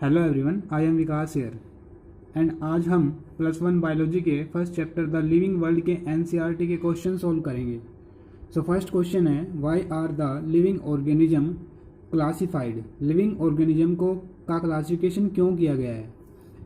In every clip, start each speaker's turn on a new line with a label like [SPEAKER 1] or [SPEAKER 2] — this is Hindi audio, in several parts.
[SPEAKER 1] Hello everyone, I am Vikas here and आज हम +1 बायोलॉजी के first chapter the living world के एनसीईआरटी के क्वेश्चन सॉल्व करेंगे। सो फर्स्ट क्वेश्चन है, why are the living organism classified. Living organism को का क्लासिफिकेशन क्यों किया गया है?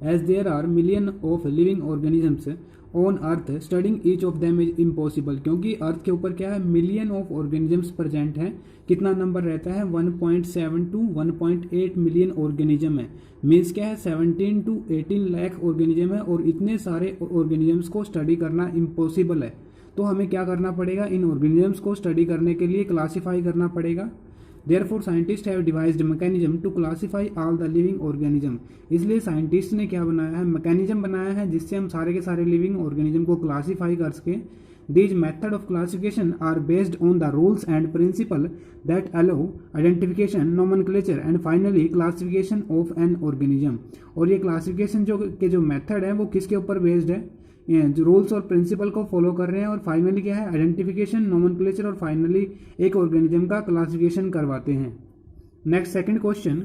[SPEAKER 1] As there are million of living organisms on earth, studying each of them is impossible. क्योंकि अर्थ के ऊपर क्या है, मिलियन ऑफ ऑर्गेनिजम्स प्रेजेंट हैं। कितना नंबर रहता है? 1.7 to 1.8 मिलियन ऑर्गेनिज्म है। मीन्स क्या है, 17 to 18 लाख ऑर्गेनिज्म है और इतने सारे ऑर्गेनिजम्स को स्टडी करना इम्पॉसिबल है। तो हमें क्या करना पड़ेगा? इन ऑर्गेनिजम्स को स्टडी करने के लिए क्लासीफाई करना पड़ेगा। Therefore, scientists have devised mechanism to classify all the living organism। इसलिए साइंटिस्ट ने क्या बनाया है? मैकेनिज्म बनाया है जिससे हम सारे के सारे लिविंग ऑर्गेनिज्म को क्लासीफाई कर सके। These method of classification are based on the rules and principle that allow identification, nomenclature and finally classification of an organism। और ये क्लासिफिकेशन जो मेथड है वो किसके ऊपर बेस्ड है? जो रूल्स और प्रिंसिपल को फॉलो कर रहे हैं और फाइनली क्या है, आइडेंटिफिकेशन, नोमेनक्लेचर और फाइनली एक ऑर्गेनिज्म का क्लासिफिकेशन करवाते हैं। Next second question,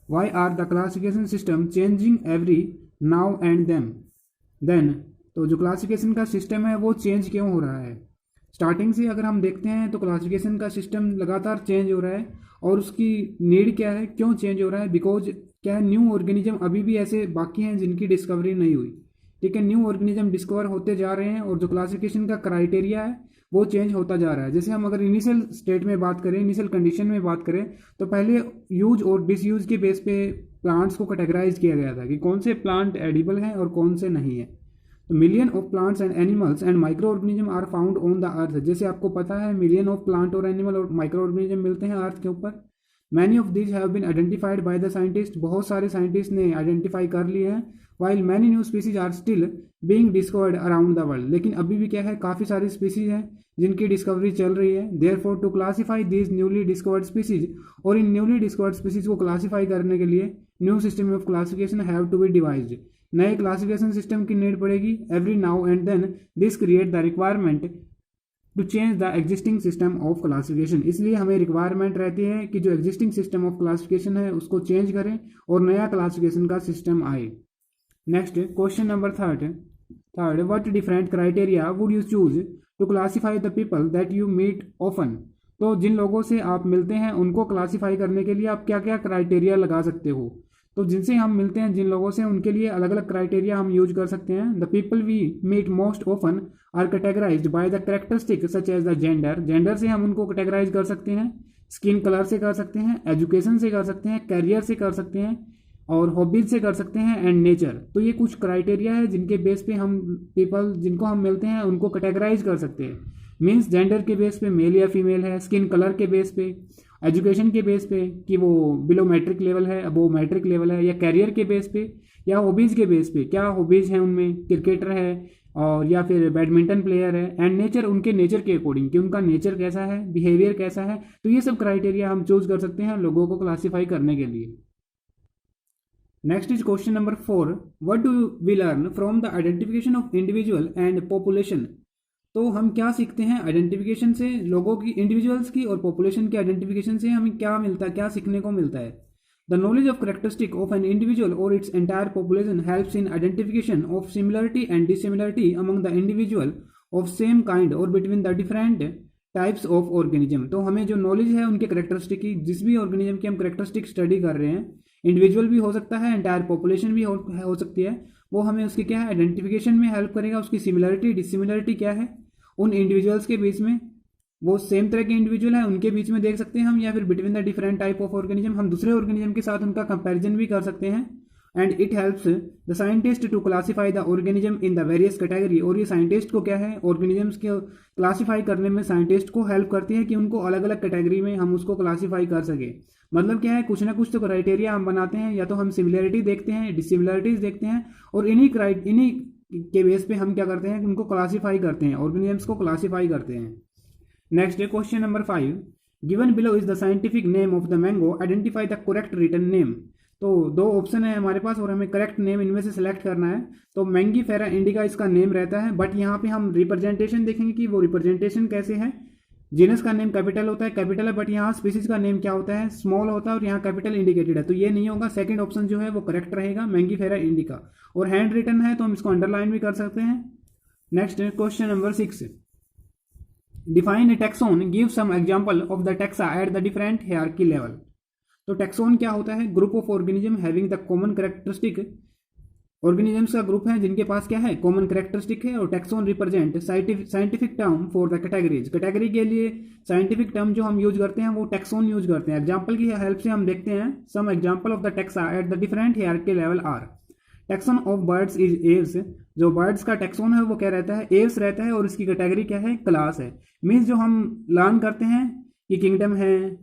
[SPEAKER 1] why are the classification system changing every now and then. तो जो क्लासिफिकेशन का सिस्टम है वो चेंज क्यों हो रहा है? स्टार्टिंग से अगर हम देखते हैं तो क्लासिफिकेशन का सिस्टम लगातार चेंज हो रहा है और उसकी नीड क्या है, क्यों चेंज हो रहा है? बिकॉज क्या है, न्यू ऑर्गेनिज्म अभी भी ऐसे बाकी हैं जिनकी डिस्कवरी नहीं हुई। ठीक है, न्यू ऑर्गेनिज्म डिस्कवर होते जा रहे हैं और जो क्लासिफिकेशन का क्राइटेरिया है वो चेंज होता जा रहा है। जैसे हम अगर इनिशियल स्टेट में बात करें, इनिशियल कंडीशन में बात करें, तो पहले यूज और डिसयूज के बेस पे प्लांट्स को कैटेगराइज किया गया था कि कौन से प्लांट एडिबल हैं और कौन से नहीं है। तो million of plants and animals and micro organism are found on the earth. जैसे आपको पता है, मिलियन ऑफ प्लांट और एनिमल और माइक्रो ऑर्गेनिज्म मिलते हैं अर्थ के ऊपर। Many of these have been identified by the scientist. बहुत सारे साइंटिस्ट ने आइडेंटिफाई कर लिए हैं। While many new species are still being discovered around the world. लेकिन अभी भी क्या है, काफ़ी सारी स्पीसीज हैं जिनकी डिस्कवरी चल रही है। Therefore to classify these newly discovered species, और इन न्यूली डिस्कवर्ड स्पीसीज को क्लासीफाई करने के लिए new system of classification have to be devised. नए क्लासिफिकेशन सिस्टम की नीड पड़ेगी every now and then. This create the requirement to change the existing system of classification. इसलिए हमें रिक्वायरमेंट रहती है कि जो एग्जिस्टिंग सिस्टम ऑफ क्लासिफिकेशन है उसको चेंज करें और नया क्लासिफिकेशन का सिस्टम आए। Next question number third, what different criteria would you choose to classify the people that you meet often. तो जिन लोगों से आप मिलते हैं उनको क्लासीफाई करने के लिए आप क्या क्या क्राइटेरिया लगा सकते हो? तो जिनसे हम मिलते हैं, जिन लोगों से, उनके लिए अलग अलग क्राइटेरिया हम यूज कर सकते हैं। The people we meet most often are categorized by the characteristic such as the gender. Gender से हम उनको कैटेगराइज कर सकते हैं, स्किन कलर से कर सकते हैं, एजुकेशन से कर सकते हैं, करियर से कर सकते हैं और हॉबीज से कर सकते हैं, एंड नेचर। तो ये कुछ क्राइटेरिया है जिनके बेस पे हम पीपल जिनको हम मिलते हैं उनको कैटेगराइज कर सकते हैं। मीन्स जेंडर के बेस पे मेल या फीमेल है, स्किन कलर के बेस पे, एजुकेशन के बेस पे कि वो बिलो मैट्रिक लेवल है, अब वो मैट्रिक लेवल है, या कैरियर के बेस पे, या हॉबीज़ के बेस पे, क्या हॉबीज़ हैं उनमें, क्रिकेटर है और या फिर बैडमिंटन प्लेयर है, एंड नेचर, उनके नेचर के अकॉर्डिंग कि उनका नेचर कैसा है, बिहेवियर कैसा है। तो ये सब क्राइटेरिया हम चूज कर सकते हैं लोगों को क्लासीफाई करने के लिए। Next is question number 4, what do we learn from the identification of individual and population. तो हम क्या सीखते हैं आइडेंटिफिकेशन से? लोगों की, इंडिविजुअल्स की और पॉपुलेशन के आइडेंटिफिकेशन से हमें क्या मिलता है, क्या सीखने को मिलता है? The knowledge of characteristic of an individual और its entire population helps in identification of similarity and dissimilarity among the individual of same kind और between the different types of organism. तो हमें जो नॉलेज है उनके कैरेक्टरिस्टिक की, जिस भी ऑर्गेनिज्म की हम कैरेक्टरिस्टिक स्टडी कर रहे हैं, इंडिविजुअल भी हो सकता है, एंटायर पॉपुलेशन भी हो सकती है, वो हमें उसकी क्या है, आइडेंटिफिकेशन में हेल्प करेगा। उसकी सिमिलरिटी, डिसिमिलरिटी क्या है उन इंडिविजुअल्स के बीच में, वो सेम तरह के इंडिविजुअल है उनके बीच में देख सकते हैं हम, या फिर between the different type of organism हम दूसरे ऑर्गेनिज्म के साथ उनका कंपैरिजन भी कर सकते हैं। And it helps the scientist to classify the organism in the various category. और ये साइंटिस्ट को क्या है, ऑर्गेनिजम्स को क्लासीफाई करने में साइंटिस्ट को हेल्प करती है कि उनको अलग अलग कैटेगरी में हम उसको क्लासीफाई कर सके। मतलब क्या है, कुछ ना कुछ तो क्राइटेरिया हम बनाते हैं, या तो हम सिमिलरिटी देखते हैं, डिसिमिलरिटीज देखते हैं, और इन्हीं के बेस पे हम क्या करते हैं, उनको क्लासीफाई करते हैं, ऑर्गेनिजम्स को क्लासीफाई करते हैं। नेक्स्ट है question number 5, given below is the scientific name of the mango, identify the correct written name. तो दो ऑप्शन है हमारे पास और हमें करेक्ट नेम इनमें से सिलेक्ट करना है। तो मैंगीफेरा इंडिका इसका नेम रहता है, बट यहाँ पे हम रिप्रेजेंटेशन देखेंगे कि वो रिप्रेजेंटेशन कैसे है। जीनस का नेम कैपिटल होता है, कैपिटल है, बट यहाँ स्पीसीज का नेम क्या होता है, स्मॉल होता है, और यहाँ कैपिटल इंडिकेटेड है, तो ये नहीं होगा। सेकंड ऑप्शन जो है वो करेक्ट रहेगा, मैंगीफेरा इंडिका। और हैंड रिटन है तो हम इसको अंडरलाइन भी कर सकते हैं। Next question number 6, define a taxon, give some example of the taxa at the different hierarchy level. तो टैक्सोन क्या होता है, group of organism having the common characteristic, organisms का ग्रुप है जिनके पास क्या है, कॉमन कैरेक्टरिस्टिक है। और taxon represent scientific term for the categories, category के लिए साइंटिफिक टर्म जो हम यूज करते हैं वो टैक्सोन यूज करते हैं। एग्जांपल की हेल्प से हम देखते हैं, some example of the taxa at the different hierarchy level are, taxon of birds is Aves, जो बर्ड्स का टैक्सोन है वो क्या रहता है, एव्स रहता है, और इसकी कैटेगरी क्या है, क्लास है। मीन्स जो हम लर्न करते हैं कि किंगडम है,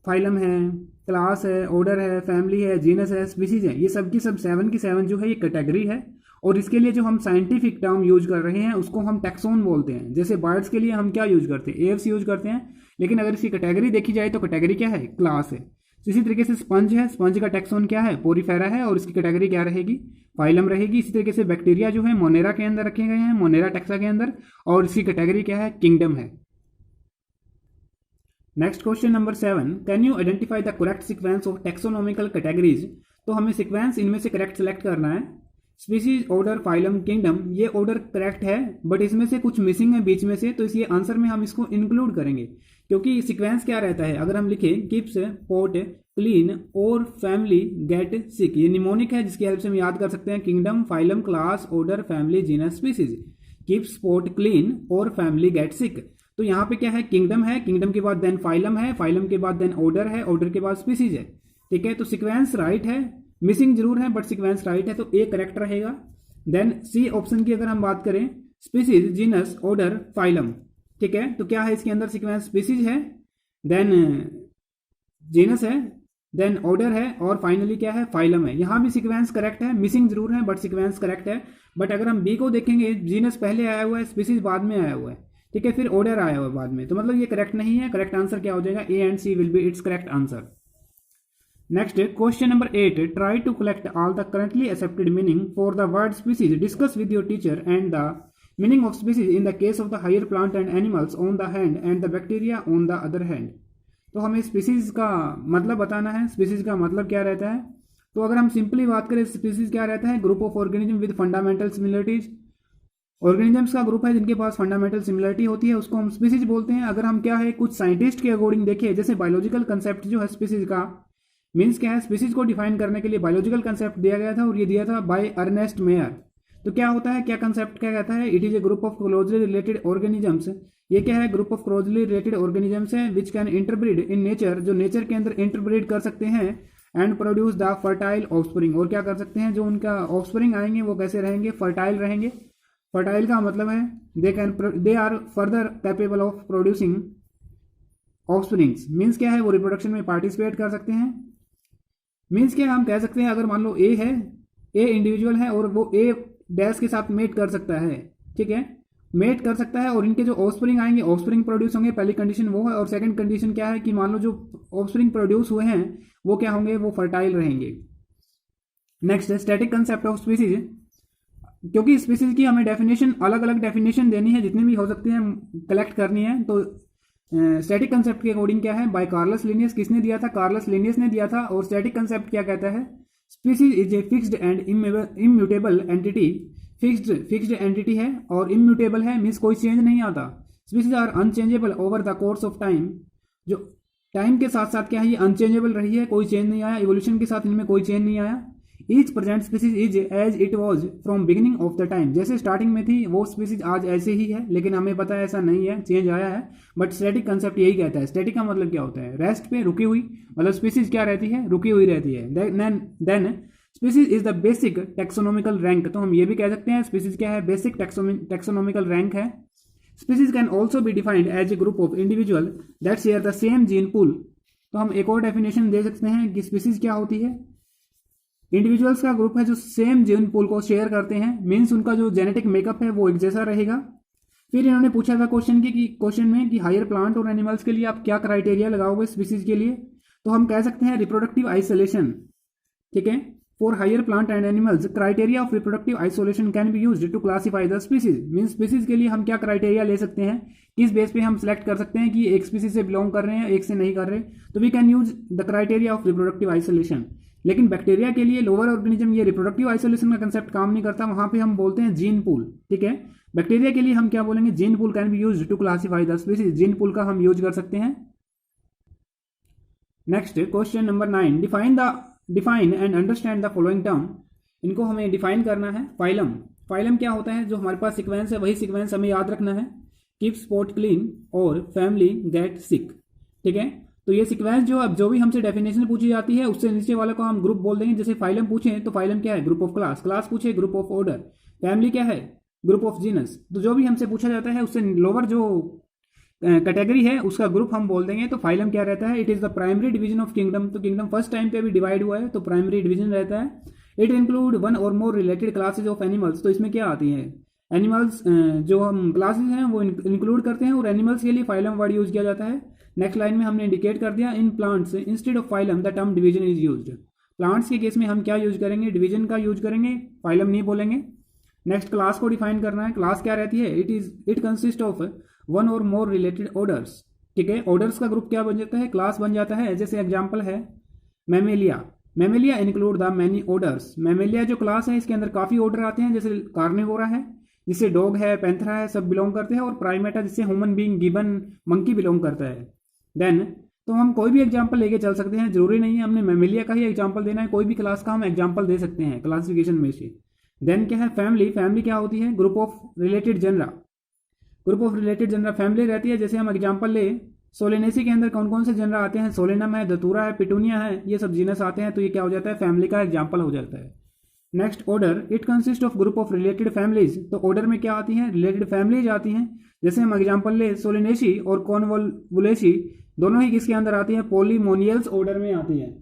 [SPEAKER 1] फाइलम है, क्लास है, ऑर्डर है, फैमिली है, जीनस है, स्पीसीज है, ये सब की सब 7 की 7 जो है ये कैटेगरी है। और इसके लिए जो हम साइंटिफिक टर्म यूज कर रहे हैं उसको हम टैक्सोन बोलते हैं। जैसे बर्ड्स के लिए हम क्या यूज करते हैं, एव्स यूज करते हैं, लेकिन अगर इसकी कैटेगरी देखी जाए तो कैटेगरी क्या है, क्लास है। तो इसी तरीके से स्पंज है, स्पंज का टैक्सोन क्या है, पोरीफेरा है, और इसकी कैटेगरी क्या रहेगी, फाइलम रहेगी। इसी तरीके से बैक्टीरिया जो है मोनेरा के अंदर रखे गए हैं, मोनेरा टैक्सा के अंदर, और इसकी कैटेगरी क्या है, किंगडम है। Next question number 7, can you identify the correct sequence of taxonomical categories. तो हमें सीक्वेंस इनमें से करेक्ट सेलेक्ट करना है। स्पीसीज, ऑर्डर, फाइलम, किंगडम, ये ऑर्डर करेक्ट है, बट इसमें से कुछ मिसिंग है बीच में से, तो इसलिए आंसर में हम इसको इंक्लूड करेंगे। क्योंकि सीक्वेंस क्या रहता है, अगर हम लिखें किप्स, पोट, क्लीन और फैमिली गेट सिक, ये निमोनिक है जिसकी हेल्प से हम याद कर सकते हैं kingdom, phylum, class, order, family, genus, species. Keeps, pot, clean और फैमिली गेट सिक। तो यहाँ पे क्या है, किंगडम है, किंगडम के बाद देन फाइलम है, फाइलम के बाद देन ऑर्डर है, ऑर्डर के बाद स्पीसीज है। ठीक है, तो सीक्वेंस राइट है, मिसिंग जरूर है बट सीक्वेंस राइट है, तो ए करेक्ट रहेगा। देन सी ऑप्शन की अगर हम बात करें, स्पीसीज, जीनस, ऑर्डर, फाइलम। ठीक है, तो क्या है इसके अंदर, सीक्वेंस स्पीसीज है, देन जीनस है, देन ऑर्डर है, और फाइनली क्या है, फाइलम है। यहाँ भी सीक्वेंस करेक्ट है, मिसिंग जरूर है बट सीक्वेंस करेक्ट है। बट अगर हम बी को देखेंगे, जीनस पहले आया हुआ है, स्पीसीज बाद में आया हुआ है। ठीक है, फिर ऑर्डर आया हुआ है बाद में, तो मतलब ये करेक्ट नहीं है। करेक्ट आंसर क्या हो जाएगा, A and C will be its correct answer. Next question number 8, try to collect all the currently accepted meaning for the word species, discuss with your teacher and the meaning of species in the case of the higher plant and animals on the hand and the bacteria on the other hand. तो हमें स्पीसीज का मतलब बताना है, स्पीसीज का मतलब क्या रहता है। तो अगर हम सिंपली बात करें, स्पीसीज क्या रहता है, group of organism with fundamental similarities. Organisms का ग्रुप है जिनके पास फंडामेंटल सिमिलरिटी होती है, उसको हम स्पीसीज बोलते हैं। अगर हम क्या है, कुछ साइंटिस्ट के अकॉर्डिंग देखिए, जैसे बायोलॉजिकल कंसेप्ट जो है स्पीसीज का, मीन्स क्या है, स्पीसीज को डिफाइन करने के लिए बायोलॉजिकल कंसेप्ट दिया गया था, और ये दिया था बाय अर्नेस्ट मेयर। तो क्या होता है, क्या कंसेप्ट क्या कहता है, it is a group of closely related organisms. ये क्या है, group of closely related organisms है which can interbreed in nature, जो नेचर के अंदर इंटरब्रीड कर सकते हैं, and produce the fertile offspring, और क्या कर सकते हैं, जो उनका ऑफस्प्रिंग आएंगे वो कैसे रहेंगे, फर्टाइल रहेंगे। फर्टाइल का मतलब है they are further capable of producing offsprings. Means क्या है, वो रिप्रोडक्शन में पार्टिसिपेट कर सकते हैं। मीन्स क्या हम कह सकते हैं, अगर मान लो ए है, ए इंडिविजुअल है और वो ए डैश के साथ मेट कर सकता है। ठीक है, मेट कर सकता है, और इनके जो ऑफस्प्रिंग आएंगे, ऑफस्प्रिंग प्रोड्यूस होंगे। पहली कंडीशन वो है, और सेकंड कंडीशन क्या है कि मान लो जो ऑफस्प्रिंग प्रोड्यूस हुए हैं वो क्या होंगे, वो फर्टाइल रहेंगे। नेक्स्ट है स्टैटिक कंसेप्ट ऑफ स्पीसीज। क्योंकि स्पीसीज की हमें डेफिनेशन, अलग अलग डेफिनेशन देनी है, जितनी भी हो सकती है कलेक्ट करनी है। तो स्टैटिक कंसेप्ट के अकॉर्डिंग क्या है, बाय कार्लस लिनियस। किसने दिया था, कार्लस लिनियस ने दिया था। और स्टैटिक कंसेप्ट क्या कहता है, species is a fixed and immutable entity. Fixed entity है और इम्यूटेबल है, मीन्स कोई चेंज नहीं आता। Species are unchangeable over the course of time, जो टाइम के साथ साथ क्या है, ये अनचेंजेबल रही है, कोई चेंज नहीं आया। इवोल्यूशन के साथ इनमें कोई चेंज नहीं आया। Each present species is as it was from beginning of the time, जैसे स्टार्टिंग में थी वो स्पीसीज आज ऐसे ही है, लेकिन हमें पता है ऐसा नहीं है, चेंज आया है। बट स्टैटिक कंसेप्ट यही कहता है। स्टैटिक का मतलब क्या होता है, रेस्ट पे, रुकी हुई, मतलब स्पीसीज क्या रहती है, रुकी हुई रहती है। Then species is the basic taxonomical rank. तो हम ये भी कह सकते हैं स्पीसीज क्या है, बेसिक टैक्सोनॉमिकल रैंक है। Species can also be defined as a group of individual that share the same gene pool. तो हम एक और डेफिनेशन दे सकते हैं कि स्पीसीज क्या होती है, इंडिविजुअल्स का ग्रुप है जो सेम जीन पूल को शेयर करते हैं, मीन्स उनका जो जेनेटिक मेकअप है वो एक जैसा रहेगा। फिर इन्होंने पूछा था क्वेश्चन में कि हायर प्लांट और एनिमल्स के लिए आप क्या क्राइटेरिया लगाओगे स्पीसीज के लिए। तो हम कह सकते हैं रिप्रोडक्टिव आइसोलेशन। ठीक है, for higher plant and animals criteria of reproductive isolation can be used to classify the species. Mean species के लिए हम क्या क्राइटेरिया ले सकते हैं, किस बेस पे हम सेलेक्ट कर सकते हैं कि एक स्पीसीज से बिलोंग कर रहे हैं, एक से नहीं कर रहे, तो we can use the criteria of reproductive isolation. लेकिन बैक्टीरिया के लिए, लोअर ऑर्गेनिज्म, ये रिप्रोडक्टिव आइसोलेशन का कंसेप्ट काम नहीं करता, वहां पे हम बोलते हैं जीन पूल। ठीक है, बैक्टीरिया के लिए हम क्या बोलेंगे, gene pool can be used to classify the species. Gene pool का हम यूज कर सकते हैं। Next question number 9, define and understand the following term. इनको हमें डिफाइन करना है। फाइलम, फाइलम क्या होता है, जो हमारे पास सीक्वेंस है वही सीक्वेंस हमें याद रखना है। कीप स्पॉट क्लीन और फैमिली गेट सिक। ठीक है, तो ये सीक्वेंस जो भी हमसे डेफिनेशन पूछी जाती है उससे नीचे वाले को हम ग्रुप बोल देंगे। जैसे फाइलम पूछे तो फाइलम क्या है, ग्रुप ऑफ क्लास। क्लास पूछे ग्रुप ऑफ ऑर्डर। फैमिली क्या है, ग्रुप ऑफ जीनस। तो जो भी हमसे पूछा जाता है उससे लोअर जो कैटेगरी है उसका ग्रुप हम बोल देंगे। तो फाइलम क्या रहता है, it is the primary division of kingdom. तो किंगडम फर्स्ट टाइम पे अभी डिवाइड हुआ है तो प्राइमरी डिवीजन रहता है। इट इंक्लूड वन और more related classes of animals. तो इसमें क्या आती है, एनिमल्स जो हम क्लासेज हैं वो इंक्लूड करते हैं और एनिमल्स के लिए फाइलम वर्ड यूज किया जाता है। नेक्स्ट लाइन में हमने इंडिकेट कर दिया, in plants instead of phylum the term division is used. Plants के केस में हम क्या यूज करेंगे, डिवीजन का यूज करेंगे, फाइलम नहीं बोलेंगे। नेक्स्ट क्लास को डिफाइन करना है। क्लास क्या रहती है, इट कंसिस्ट ऑफ वन और मोर रिलेटेड ऑर्डर्स। ठीक है, ऑर्डर्स का ग्रुप क्या बन जाता है, क्लास बन जाता है। जैसे एग्जांपल है Mammalia. Mammalia include the many orders. Mammalia जो क्लास है इसके अंदर काफी ऑर्डर आते हैं। जैसे कार्निवोरा है जिससे डॉग है, पैंथरा है, सब बिलोंग करते हैं। और प्राइमेटा जिससे human being, gibbon, monkey belong करता है। देन तो हम कोई भी एग्जांपल लेके चल सकते हैं, जरूरी नहीं है हमने मैमेलिया का ही एग्जांपल देना है, कोई भी क्लास का हम एग्जांपल दे सकते हैं क्लासिफिकेशन में से। देन क्या है, फैमिली। फैमिली क्या होती है, group of related genera. Group of related genera family रहती है। जैसे हम एग्जांपल ले, सोलेनेसी के अंदर कौन कौन से जनरा आते हैं, सोलेनम है, दतूरा है, पिटूनिया है, ये सब जीनस आते हैं। तो ये क्या हो जाता है, फैमिली का एग्जांपल हो जाता है। Next order, it consist of group of related families. तो ऑर्डर में क्या आती हैं, रिलेटेड फैमिलीज आती हैं। जैसे हम एग्जांपल ले, सोलेनेसी और कॉन्वोलुलेसी दोनों ही किसके अंदर आती है, पॉलीमोनियल्स ऑर्डर में आती है।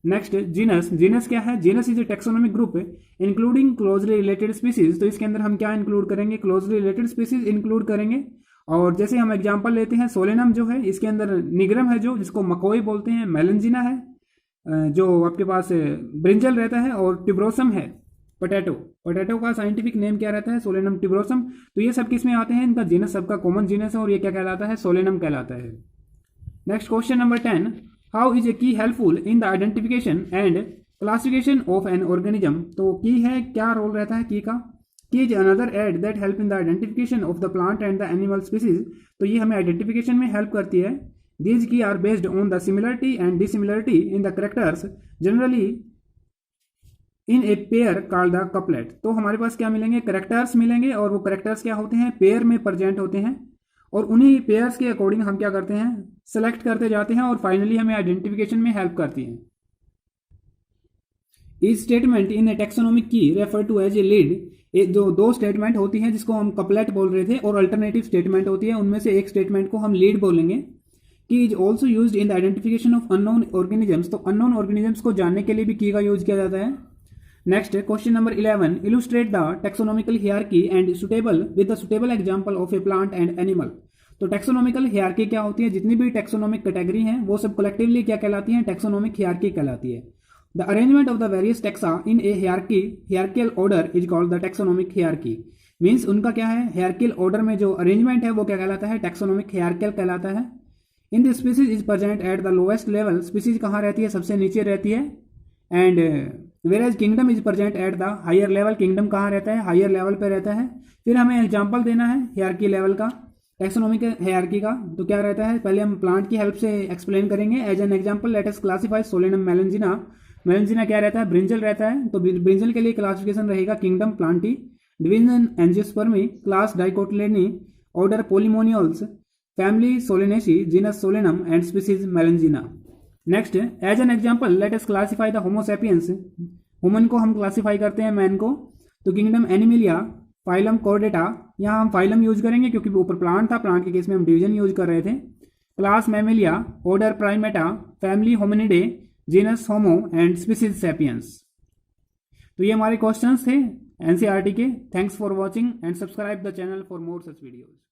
[SPEAKER 1] Next genus. जीनस क्या है, genus is a taxonomic group including closely related species. तो इसके अंदर हम क्या इंक्लूड करेंगे, क्लोजली रिलेटेड स्पीसीज इंक्लूड करेंगे। और जैसे हम एग्जांपल लेते हैं, सोलेनम जो है इसके अंदर निग्रम है जो जिसको मकोई बोलते हैं, मेलेंजिना है जो आपके पास ब्रिंजल रहता है, और टिब्रोसम है पोटैटो। पोटैटो का साइंटिफिक नेम क्या रहता है, सोलेनम टिब्रोसम। तो ये सब किस में आते हैं, इनका जीनस सबका कॉमन जीनस है और ये क्या कहलाता है, सोलेनम कहलाता है। Next question number 10, how is a key helpful in the identification and classification of an organism. तो की है, क्या रोल रहता है की का, key is another aid that help in the identification of the plant and the animal species. तो ये हमें आइडेंटिफिकेशन में हेल्प करती है। These key are based on the similarity and dissimilarity in the characters, generally in a pair called the couplet। तो हमारे पास क्या मिलेंगे, करेक्टर्स मिलेंगे, और वो करेक्टर्स क्या होते हैं, पेयर में प्रेजेंट होते हैं। और उन्हीं पेयर्स के अकॉर्डिंग हम क्या करते हैं, सेलेक्ट करते जाते हैं और फाइनली हमें आइडेंटिफिकेशन में हेल्प करती हैं। इस statement in a taxonomic key refer to as a lead. जो दो स्टेटमेंट होती है जिसको हम कपलेट बोल रहे थे, और अल्टरनेटिव स्टेटमेंट होती है, उनमें से एक स्टेटमेंट को हम लीड बोलेंगे। की is also used in the identification of unknown organisms. तो अननोन ऑर्गेनिजम्स को जानने के लिए भी की का यूज किया जाता है। Next question number 11, illustrate the taxonomical hierarchy and suitable with the suitable example of a plant and animal. तो टेक्सोनोमिकल हियरार्की क्या होती है, जितनी भी टेक्सोनोमिक कैटेगरी हैं वो सब कलेक्टिवली क्या कहलाती हैं, टेक्सोनोमिक हियरार्की कहलाती है। The arrangement of the various taxa in a hierarchical order is called the taxonomic hierarchy. Means उनका क्या है, हियरार्कियल ऑर्डर में जो अरेंजमेंट है वो क्या कहलाता है, टेक्सोनोमिक हियरार्कियल कहलाता है। In the species is present at the lowest level. Species कहाँ रहती है, सबसे नीचे रहती है। And where kingdom is present at the higher level. Kingdom कहाँ रहता है, हायर लेवल पे रहता है। फिर हमें एग्जांपल देना है हियरार्की लेवल का, टेक्सोनोमिक हियरार्की का। तो क्या रहता है, पहले हम प्लांट की हेल्प से एक्सप्लेन करेंगे। As an example let us classify Solanum melongena. Melongena क्या रहता है, ब्रिंजल रहता है। तो ब्रिंजल के लिए क्लासिफिकेशन रहेगा kingdom Plantae, division Angiospermae, class Dicotyledonae, order Polemoniales, family Solanaceae, genus Solanum and species melongena. Next, as an example let us classify the Homo sapiens. Human को हम क्लासिफाई करते हैं, मैन को। तो किंगडम एनिमिलिया, फाइलम कॉर्डेटा, यहाँ हम फाइलम यूज करेंगे क्योंकि ऊपर प्लांट था, प्लांट के केस में हम डिवीजन यूज कर रहे थे। Class Mammalia, order Primata, family Hominidae, genus homo and species sapiens. तो ये हमारे क्वेश्चंस थे एनसीईआरटी के। Thanks for watching and subscribe the channel for more such videos.